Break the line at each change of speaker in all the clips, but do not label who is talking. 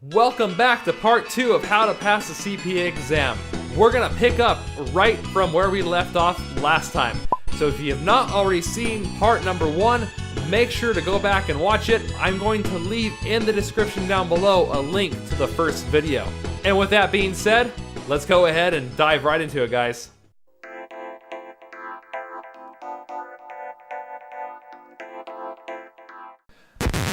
Welcome back to part 2 of how to pass the CPA exam. We're gonna pick up right from where we left off last time. So if you have not already seen part number 1, make sure to go back and watch it. I'm going to leave in the description down below a link to the first video. And with that being said, let's go ahead and dive right into it, guys.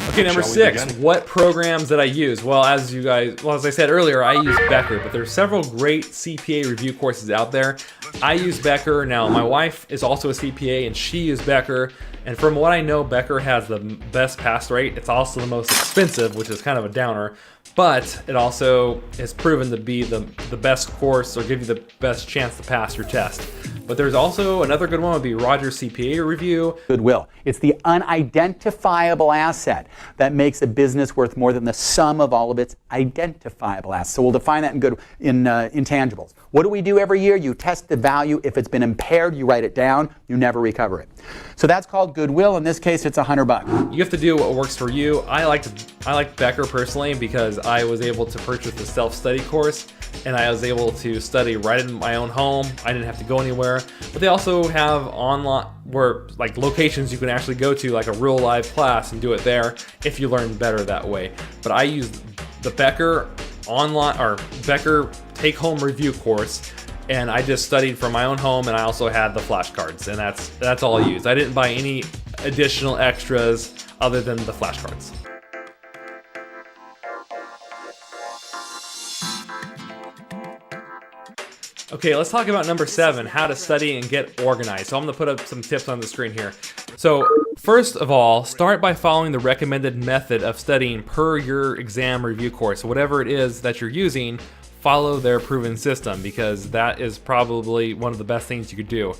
Okay, number 6, what programs did I use? Well, as I said earlier, I use Becker, but there's several great CPA review courses out there. I use Becker. Now, my wife is also a CPA and she used Becker. And from what I know, Becker has the best pass rate. It's also the most expensive, which is kind of a downer, but it also is proven to be the best course or give you the best chance to pass your test. But there's also another good one would be Roger's CPA review.
Goodwill. It's the unidentifiable asset that makes a business worth more than the sum of all of its identifiable assets. So we'll define that in intangibles. What do we do every year? You test the value. If it's been impaired, you write it down. You never recover it. So that's called goodwill. In this case, it's $100.
You have to do what works for you. I like Becker personally because I was able to purchase the self-study course and I was able to study right in my own home. I didn't have to go anywhere. But they also have online locations you can actually go to, like a real live class, and do it there if you learn better that way. But I used the Becker online or Becker take-home review course, and I just studied from my own home, and I also had the flashcards, and that's all I used. I didn't buy any additional extras other than the flashcards. Okay, let's talk about number 7, how to study and get organized. So I'm gonna put up some tips on the screen here. So first of all, start by following the recommended method of studying per your exam review course. So whatever it is that you're using, follow their proven system, because that is probably one of the best things you could do.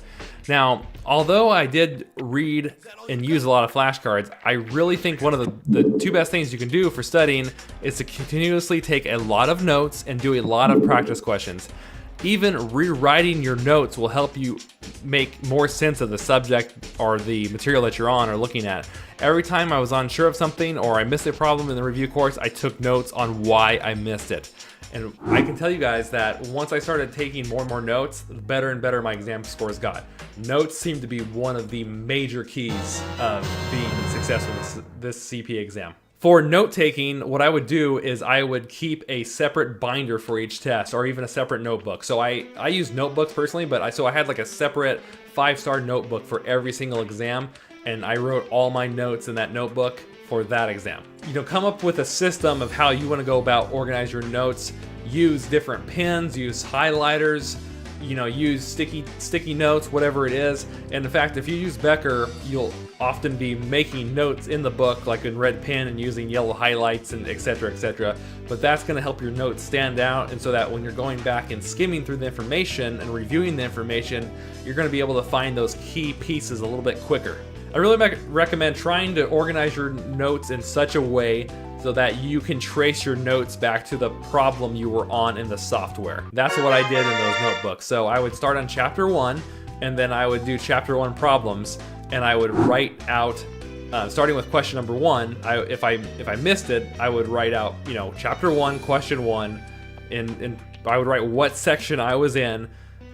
Now, although I did read and use a lot of flashcards, I really think one of the 2 best things you can do for studying is to continuously take a lot of notes and do a lot of practice questions. Even rewriting your notes will help you make more sense of the subject or the material that you're on or looking at. Every time I was unsure of something or I missed a problem in the review course, I took notes on why I missed it. And I can tell you guys that once I started taking more and more notes, the better and better my exam scores got. Notes seem to be one of the major keys of being successful in this CPA exam. For note-taking, what I would do is I would keep a separate binder for each test, or even a separate notebook. So I use notebooks personally, but I had like a separate 5-star notebook for every single exam, and I wrote all my notes in that notebook for that exam. Come up with a system of how you want to go about organize your notes. Use different pens, use highlighters, use sticky notes, whatever it is. And in fact, if you use Becker, you'll often be making notes in the book, like in red pen and using yellow highlights and etc., etc. But that's going to help your notes stand out, and so that when you're going back and skimming through the information and reviewing the information, you're going to be able to find those key pieces a little bit quicker. I really recommend trying to organize your notes in such a way so that you can trace your notes back to the problem you were on in the software. That's what I did in those notebooks. So I would start on chapter 1, and then I would do chapter 1 problems, and I would write out, starting with question number 1, if I missed it, I would write out, chapter 1, question 1, and I would write what section I was in,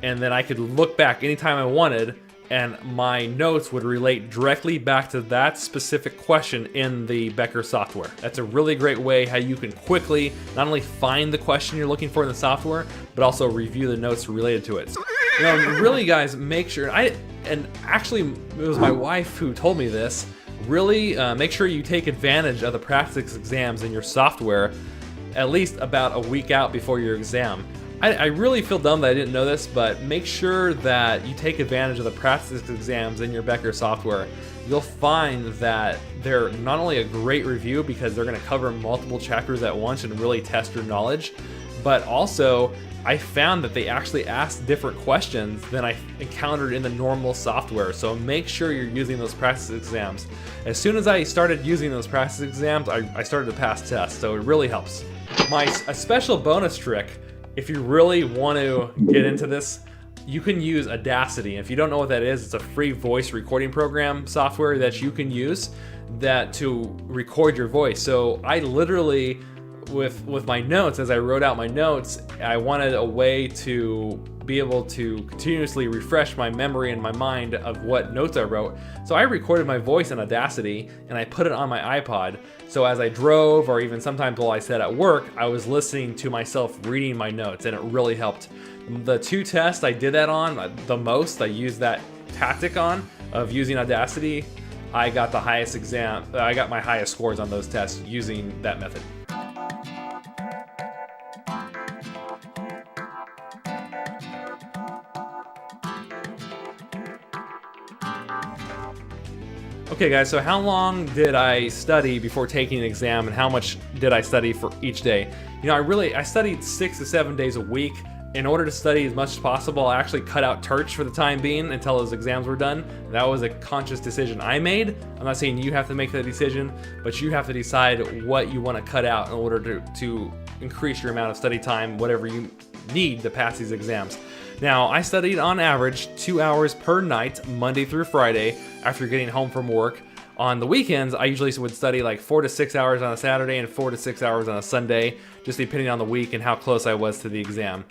and then I could look back anytime I wanted, and my notes would relate directly back to that specific question in the Becker software. That's a really great way how you can quickly not only find the question you're looking for in the software, but also review the notes related to it. Really guys, make sure, and actually it was my wife who told me this, really make sure you take advantage of the practice exams in your software at least about a week out before your exam. I really feel dumb that I didn't know this, but make sure that you take advantage of the practice exams in your Becker software. You'll find that they're not only a great review because they're going to cover multiple chapters at once and really test your knowledge, but also I found that they actually ask different questions than I encountered in the normal software. So make sure you're using those practice exams. As soon as I started using those practice exams, I started to pass tests, so it really helps. A special bonus trick, if you really want to get into this, you can use Audacity. If you don't know what that is, it's a free voice recording program software that you can use to record your voice. So I literally with my notes, as I wrote out my notes, I wanted a way to be able to continuously refresh my memory and my mind of what notes I wrote. So I recorded my voice in Audacity and I put it on my iPod. So as I drove, or even sometimes while I sat at work, I was listening to myself reading my notes, and it really helped. The 2 tests I did that on the most, I used that tactic on, of using Audacity. I got the highest I got my highest scores on those tests using that method. Okay guys, so how long did I study before taking an exam, and how much did I study for each day? You know, I studied 6 to 7 days a week. In order to study as much as possible, I actually cut out church for the time being until those exams were done. That was a conscious decision I made. I'm not saying you have to make that decision, but you have to decide what you want to cut out in order to increase your amount of study time, whatever you need to pass these exams. Now, I studied on average 2 hours per night, Monday through Friday, after getting home from work. On the weekends, I usually would study like 4 to 6 hours on a Saturday and 4 to 6 hours on a Sunday, just depending on the week and how close I was to the exam.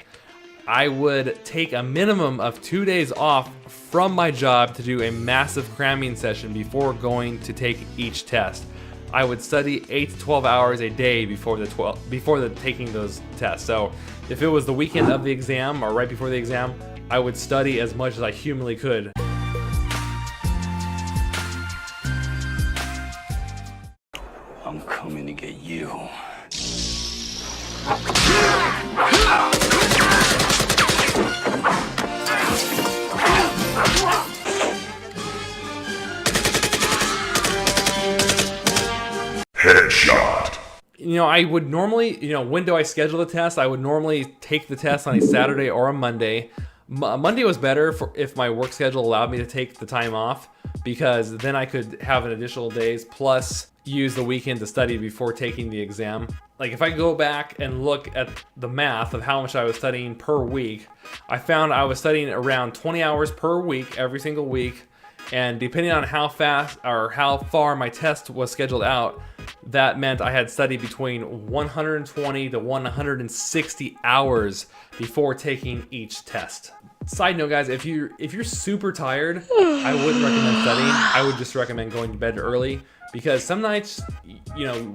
I would take a minimum of 2 days off from my job to do a massive cramming session before going to take each test. I would study 8 to 12 hours a day before taking those tests. So if it was the weekend of the exam or right before the exam, I would study as much as I humanly could.
I'm coming to get you.
Headshot.
You know, I would normally, when do I schedule the test? I would normally take the test on a Saturday or a Monday. Monday was better if my work schedule allowed me to take the time off, because then I could have an additional days plus use the weekend to study before taking the exam. Like if I go back and look at the math of how much I was studying per week, I found I was studying around 20 hours per week every single week. And depending on how fast or how far my test was scheduled out, that meant I had studied between 120 to 160 hours before taking each test. Side note, guys, if you're super tired, I wouldn't recommend studying. I would just recommend going to bed early, because some nights,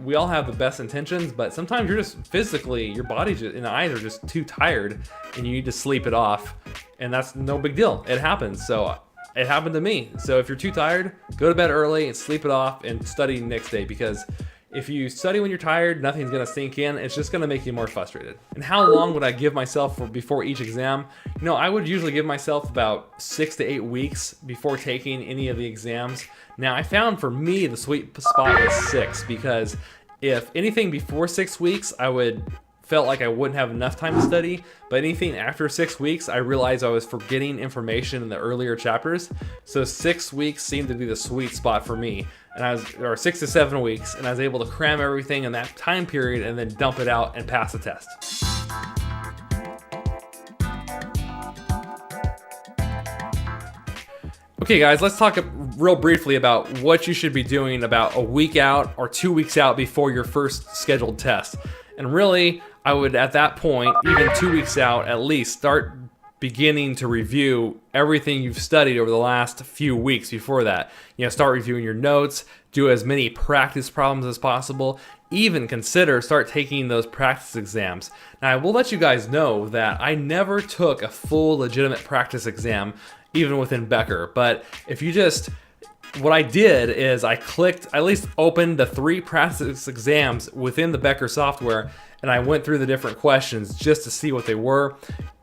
we all have the best intentions, but sometimes you're just physically, your body and eyes are just too tired, and you need to sleep it off, and that's no big deal. It happens. So it happened to me. So if you're too tired, go to bed early and sleep it off and study next day, because if you study when you're tired, nothing's gonna sink in. It's just gonna make you more frustrated. And how long would I give myself before each exam? I would usually give myself about 6 to 8 weeks before taking any of the exams. Now, I found for me the sweet spot was 6, because if anything before 6 weeks, felt like I wouldn't have enough time to study, but anything after 6 weeks, I realized I was forgetting information in the earlier chapters. So 6 weeks seemed to be the sweet spot for me, or 6 to 7 weeks, and I was able to cram everything in that time period and then dump it out and pass the test. Okay guys, let's talk real briefly about what you should be doing about a week out or 2 weeks out before your first scheduled test. And really, I would, at that point, even 2 weeks out at least, start beginning to review everything you've studied over the last few weeks before that. Start reviewing your notes, do as many practice problems as possible, even start taking those practice exams. Now, I will let you guys know that I never took a full legitimate practice exam, even within Becker. But what I did is I at least opened the 3 practice exams within the Becker software, and I went through the different questions just to see what they were.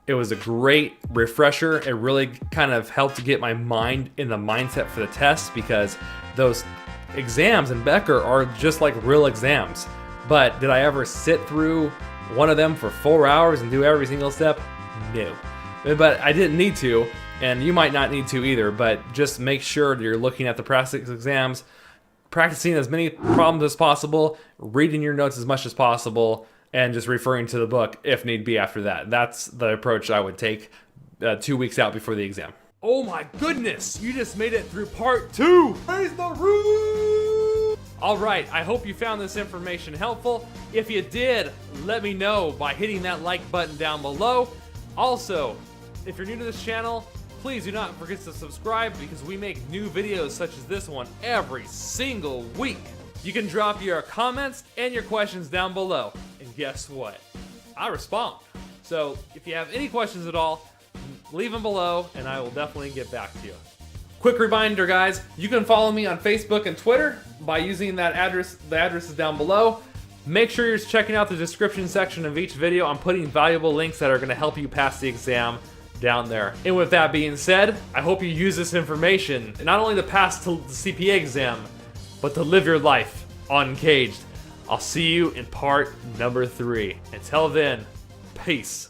It was a great refresher. It really kind of helped to get my mind in the mindset for the test, because those exams in Becker are just like real exams. But did I ever sit through one of them for 4 hours and do every single step? No. But I didn't need to. And you might not need to either, but just make sure that you're looking at the practice exams, practicing as many problems as possible, reading your notes as much as possible, and just referring to the book if need be after that. That's the approach I would take 2 weeks out before the exam. Oh my goodness, you just made it through part 2. Praise the roof! Alright, I hope you found this information helpful. If you did, let me know by hitting that like button down below. Also, if you're new to this channel, please do not forget to subscribe because we make new videos such as this one every single week. You can drop your comments and your questions down below. And guess what? I respond. So if you have any questions at all, leave them below and I will definitely get back to you. Quick reminder, guys, you can follow me on Facebook and Twitter by using that address. The address is down below. Make sure you're checking out the description section of each video. I'm putting valuable links that are going to help you pass the exam down there. And with that being said, I hope you use this information not only to pass the CPA exam, but to live your life uncaged. I'll see you in part number 3. Until then, peace.